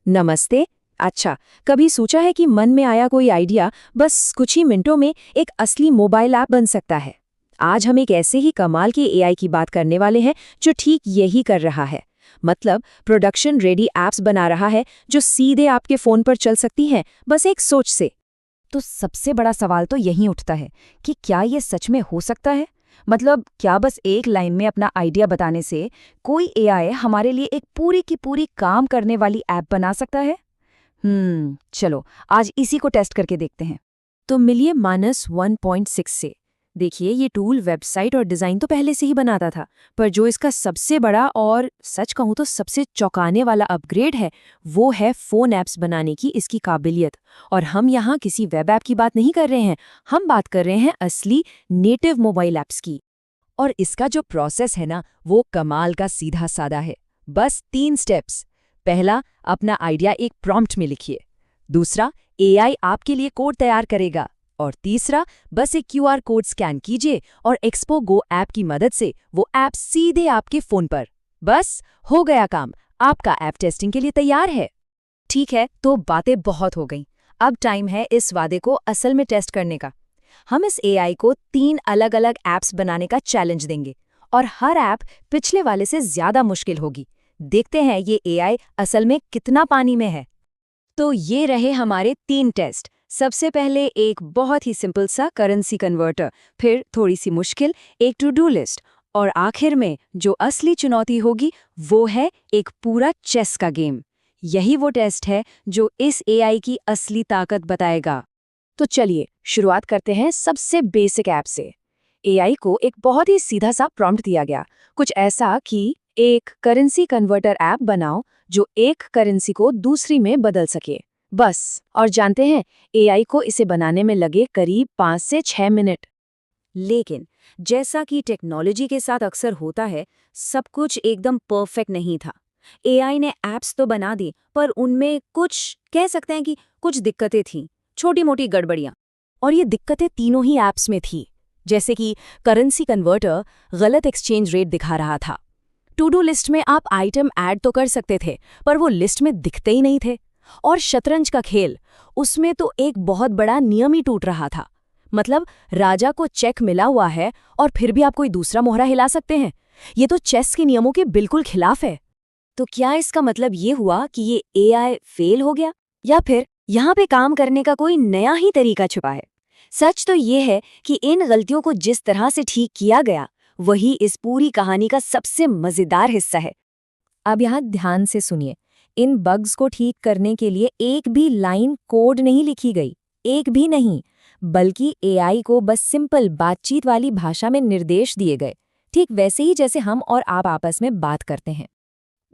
नमस्ते। अच्छा, कभी सोचा है कि मन में आया कोई आइडिया बस कुछ ही मिनटों में एक असली मोबाइल ऐप बन सकता है। आज हम एक ऐसे ही कमाल के एआई की बात करने वाले हैं जो ठीक यही कर रहा है। मतलब प्रोडक्शन रेडी एप्स बना रहा है जो सीधे आपके फोन पर चल सकती हैं, बस एक सोच से। तो सबसे बड़ा सवाल तो यही उठता है कि क्या ये सच में हो सकता है। मतलब क्या बस एक लाइन में अपना आइडिया बताने से कोई एआई हमारे लिए एक पूरी की पूरी काम करने वाली ऐप बना सकता है। चलो आज इसी को टेस्ट करके देखते हैं। तो मिलिए मानस 1.6 से। देखिए, ये टूल वेबसाइट और डिज़ाइन तो पहले से ही बनाता था, पर जो इसका सबसे बड़ा और सच कहूँ तो सबसे चौंकाने वाला अपग्रेड है, वो है फ़ोन ऐप्स बनाने की इसकी काबिलियत। और हम यहाँ किसी वेब ऐप की बात नहीं कर रहे हैं, हम बात कर रहे हैं असली नेटिव मोबाइल ऐप्स की। और इसका जो प्रोसेस है ना, वो कमाल का सीधा साधा है। बस 3 स्टेप्स। पहला, अपना आइडिया एक प्रॉम्प्ट में लिखिए। दूसरा, एआई आपके लिए कोड तैयार करेगा। और तीसरा, बस एक क्यूआर कोड स्कैन कीजिए और एक्सपो गो ऐप की मदद से वो ऐप सीधे आपके फोन पर। बस हो गया काम, आपका ऐप टेस्टिंग के लिए तैयार है। ठीक है, तो बातें बहुत हो गईं। अब टाइम है इस वादे को असल में टेस्ट करने का। हम इस एआई को 3 अलग-अलग ऐप्स बनाने का चैलेंज देंगे और हर ऐप पिछले वाले से ज्यादा मुश्किल होगी। देखते हैं ये एआई असल में कितना पानी में है। तो ये रहे हमारे 3 टेस्ट। सबसे पहले एक बहुत ही सिंपल सा करेंसी कन्वर्टर, फिर थोड़ी सी मुश्किल एक टू डू लिस्ट, और आखिर में जो असली चुनौती होगी वो है एक पूरा चेस का गेम। यही वो टेस्ट है जो इस एआई की असली ताकत बताएगा। तो चलिए शुरुआत करते हैं सबसे बेसिक ऐप से। एआई को एक बहुत ही सीधा सा प्रॉम्प्ट दिया गया, कुछ ऐसा कि एक करेंसी कन्वर्टर ऐप बनाओ जो एक करेंसी को दूसरी में बदल सके। बस, और जानते हैं एआई को इसे बनाने में लगे करीब 5 से 6 मिनट। लेकिन जैसा कि टेक्नोलॉजी के साथ अक्सर होता है, सब कुछ एकदम परफेक्ट नहीं था। एआई ने ऐप्स तो बना दी, पर उनमें कुछ कह सकते हैं कि कुछ दिक्कतें थीं, छोटी-मोटी गड़बड़ियां। और ये दिक्कतें तीनों ही ऐप्स में थी। जैसे कि करेंसी कन्वर्टर गलत एक्सचेंज रेट दिखा रहा था। टू डू लिस्ट में आप आइटम ऐड तो कर सकते थे, पर वो लिस्ट में दिखते ही नहीं थे। और शतरंज का खेल, उसमें तो एक बहुत बड़ा नियम ही टूट रहा था। मतलब राजा को चेक मिला हुआ है और फिर भी आप कोई दूसरा मोहरा हिला सकते हैं। ये तो चेस के नियमों के बिल्कुल खिलाफ है। तो क्या इसका मतलब ये हुआ कि ये एआई फेल हो गया, या फिर यहाँ पे काम करने का कोई नया ही तरीका छुपा है? सच तो ये है कि इन गलतियों को जिस तरह से ठीक किया गया, वही इस पूरी कहानी का सबसे मजेदार हिस्सा है। अब यहाँ ध्यान से सुनिए। इन बग्स को ठीक करने के लिए एक भी लाइन कोड नहीं लिखी गई, एक भी नहीं, बल्कि एआई को बस सिंपल बातचीत वाली भाषा में निर्देश दिए गए, ठीक वैसे ही जैसे हम और आप आपस में बात करते हैं।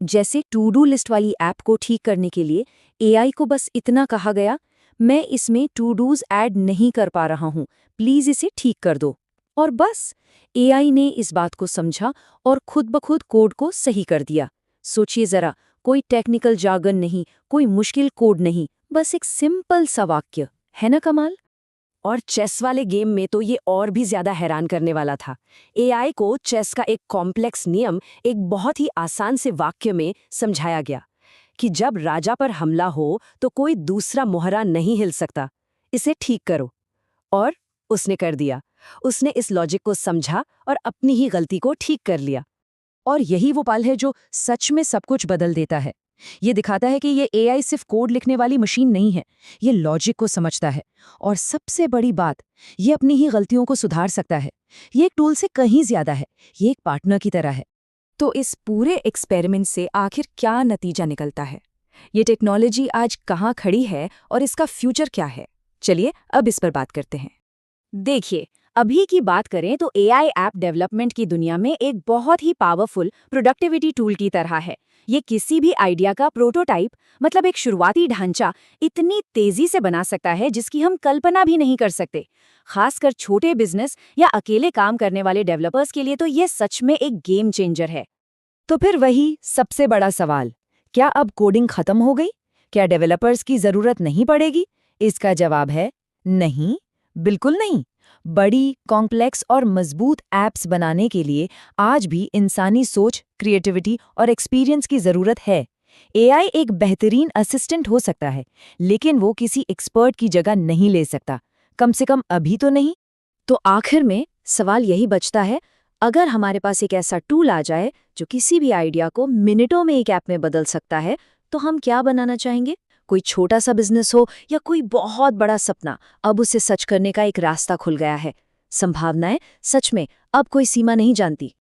जैसे टू डू लिस्ट वाली ऐप को ठीक करने के लिए एआई को बस इतना कहा गया, मैं इसमें टू डूज ऐड नहीं कर पा रहा हूँ, प्लीज इसे ठीक कर दो। और बस एआई ने इस बात को समझा और खुद ब खुद कोड को सही कर दिया। सोचिए जरा, कोई टेक्निकल जार्गन नहीं, कोई मुश्किल कोड नहीं, बस एक सिंपल सा वाक्य। है ना कमाल? और चेस वाले गेम में तो ये और भी ज्यादा हैरान करने वाला था। एआई को चेस का एक कॉम्प्लेक्स नियम एक बहुत ही आसान से वाक्य में समझाया गया कि जब राजा पर हमला हो तो कोई दूसरा मोहरा नहीं हिल सकता, इसे ठीक करो। और उसने कर दिया। उसने इस लॉजिक को समझा और अपनी ही गलती को ठीक कर लिया। और यही वो पल है जो सच में सब कुछ बदल देता है। ये दिखाता है कि ये एआई सिर्फ कोड लिखने वाली मशीन नहीं है, ये लॉजिक को समझता है। और सबसे बड़ी बात, ये अपनी ही गलतियों को सुधार सकता है। ये एक टूल से कहीं ज्यादा है, ये एक पार्टनर की तरह है। तो इस पूरे एक्सपेरिमेंट से आखिर क्या नतीजा निकलता है? ये टेक्नोलॉजी आज कहाँ खड़ी है और इसका फ्यूचर क्या है? चलिए अब इस पर बात करते हैं। देखिए, अभी की बात करें तो एआई ऐप डेवलपमेंट की दुनिया में एक बहुत ही पावरफुल प्रोडक्टिविटी टूल की तरह है। ये किसी भी आइडिया का प्रोटोटाइप, मतलब एक शुरुआती ढांचा, इतनी तेजी से बना सकता है जिसकी हम कल्पना भी नहीं कर सकते। खासकर छोटे बिजनेस या अकेले काम करने वाले डेवलपर्स के लिए तो ये सच में एक गेम चेंजर है। तो फिर वही सबसे बड़ा सवाल, क्या अब कोडिंग खत्म हो गई? क्या डेवलपर्स की जरूरत नहीं पड़ेगी? इसका जवाब है नहीं, बिल्कुल नहीं। बड़ी, कॉम्प्लेक्स और मजबूत ऐप्स बनाने के लिए आज भी इंसानी सोच, क्रिएटिविटी और एक्सपीरियंस की जरूरत है। एआई एक बेहतरीन असिस्टेंट हो सकता है, लेकिन वो किसी एक्सपर्ट की जगह नहीं ले सकता, कम से कम अभी तो नहीं। तो आखिर में सवाल यही बचता है, अगर हमारे पास एक ऐसा टूल आ जाए जो किसी भी आइडिया को मिनटों में एक ऐप में बदल सकता है, तो हम क्या बनाना चाहेंगे? कोई छोटा सा बिजनेस हो या कोई बहुत बड़ा सपना, अब उसे सच करने का एक रास्ता खुल गया है। संभावनाएं सच में अब कोई सीमा नहीं जानती।